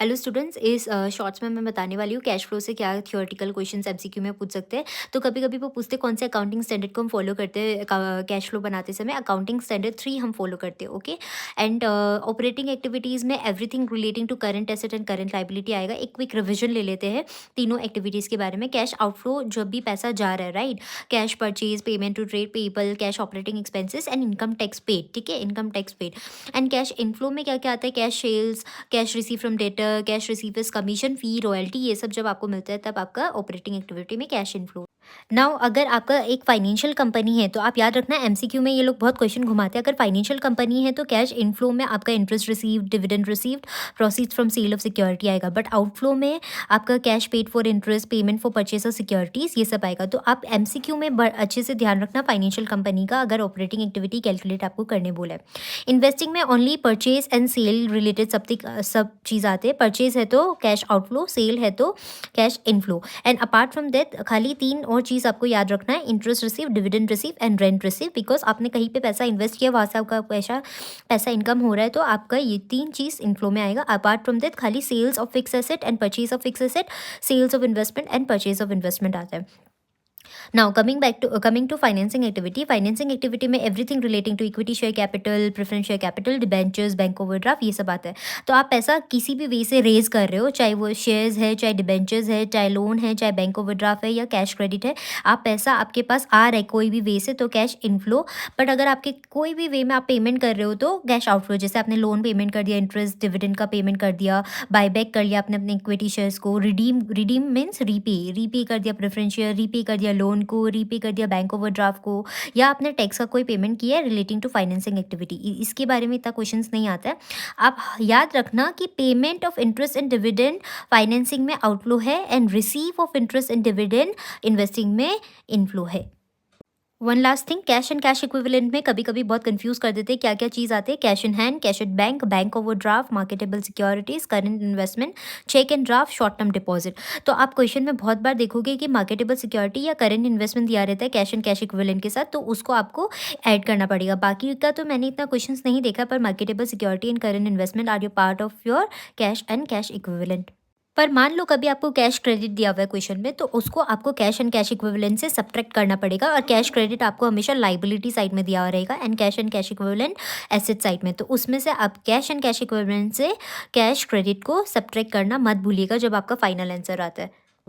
Hello students, इस shorts में मैं बताने वाली हूँ कैश फ्लो से क्या थियोरेटिकल क्वेश्चंस एमसीक्यू में पूछ सकते हैं। तो कभी कभी वो पूछते कौन से अकाउंटिंग स्टैंडर्ड को हम फॉलो करते हैं कैश फ्लो बनाते समय। अकाउंटिंग स्टैंडर्ड 3 हम फॉलो करते हैं। ओके। एंड ऑपरेटिंग एक्टिविटीज़ में everything relating to current asset and current liability आएगा। एक क्विक रिविजन ले लेते हैं तीनों एक्टिविटीज़ के बारे में। कैश आउटफ्लो, जब भी पैसा जा रहा है, right. Cash purchase, payment to trade payable, cash operating expenses and income tax paid. ठीक है, income tax paid. And cash inflow में क्या क्या आता है? Cash sales, cash receive from debtor, cash receive as commission, fee, royalty, ये सब जब आपको मिलता है तब आपका ऑपरेटिंग एक्टिविटी में कैश इनफ्लो। नाउ अगर आपका एक फाइनेंशियल कंपनी है तो आप याद रखना, एमसीक्यू में ये लोग बहुत क्वेश्चन घुमाते हैं। अगर फाइनेंशियल कंपनी है तो कैश इनफ्लो में आपका interest received, dividend received, proceeds from sale of security आएगा। बट आउटफ्लो में आपका cash paid for interest, payment for purchase of securities, ये सब आएगा। तो आप एमसीक्यू में अच्छे से ध्यान रखना फाइनेंशियल कंपनी का, अगर ऑपरेटिंग एक्टिविटी कैलकुलेट आपको करने बोला है। इन्वेस्टिंग में only purchase and sale related सब चीज़ आते हैं। परचेज है तो कैश आउटफ्लो, सेल है तो cash inflow. And apart from that खाली तीन और चीज़ आपको याद रखना है: interest receive, dividend receive and rent receive. Because आपने कहीं पे पैसा इन्वेस्ट किया, वहाँ से आपका पैसा इनकम हो रहा है, तो आपका ये तीन चीज़ इनफ्लो में आएगा। अपार्ट फ्रॉम दैट खाली sales of fix asset and purchase of fix asset, sales of investment and purchase of investment आता है। Now coming to financing activity. Financing activity में everything relating to equity share capital, preference share capital, debentures, bank overdraft, ये सब आता है। तो आप पैसा किसी भी वे से रेज कर रहे हो, चाहे वो शेयर्स है, चाहे डिबेंचर्स है, चाहे लोन है, चाहे बैंक ओवरड्राफ्ट है या कैश क्रेडिट है, आप पैसा आपके पास आ रहा है कोई भी वे से तो कैश इनफ्लो। बट अगर आपके कोई भी वे में आप पेमेंट कर रहे हो तो कैश आउटफ्लो। जैसे आपने लोन पेमेंट कर दिया, इंटरेस्ट डिविडेंड का पेमेंट कर दिया, बायबैक कर लिया आपने अपने इक्विटी शेयर्स को, रिडीम मीन्स रीपे कर दिया प्रेफरेंस शेयर, रीपे कर दिया लोन को, रीपे कर दिया बैंक ओवरड्राफ्ट को, या आपने टैक्स का कोई पेमेंट किया है रिलेटिंग टू फाइनेंसिंग एक्टिविटी। इसके बारे में इतना क्वेश्चंस नहीं आता है। आप याद रखना कि payment of interest and dividend financing में आउटफ्लो है and receive of interest and dividend investing में इनफ्लो है। One last thing, cash and cash equivalent में कभी कभी बहुत कंफ्यूज कर देते हैं क्या क्या चीज़ आते हैं। Cash in hand, cash at bank, bank overdraft, marketable securities, current investment, cheque and draft, short term deposit. तो आप क्वेश्चन में बहुत बार देखोगे कि मार्केटेबल सिक्योरिटी या करंट इन्वेस्टमेंट दिया रहता है कैश एंड कैश इक्विवेलेंट के साथ, तो उसको आपको ऐड करना पड़ेगा। बाकी का तो मैंने इतना क्वेश्चन नहीं देखा, पर marketable security and current investment are your part of your cash and cash equivalent. पर मान लो कभी आपको कैश क्रेडिट दिया हुआ है क्वेश्चन में, तो उसको आपको कैश एंड कैश इक्विवेलेंट से सब्ट्रैक्ट करना पड़ेगा। और कैश क्रेडिट आपको हमेशा लाइबिलिटी साइड में दिया हुआ रहेगा and cash equivalent asset side में। तो उसमें से आप कैश एंड कैश इक्विवेलेंट से कैश क्रेडिट को सब्ट्रैक्ट करना मत भूलिएगा जब आपका फाइनल आंसर आता है।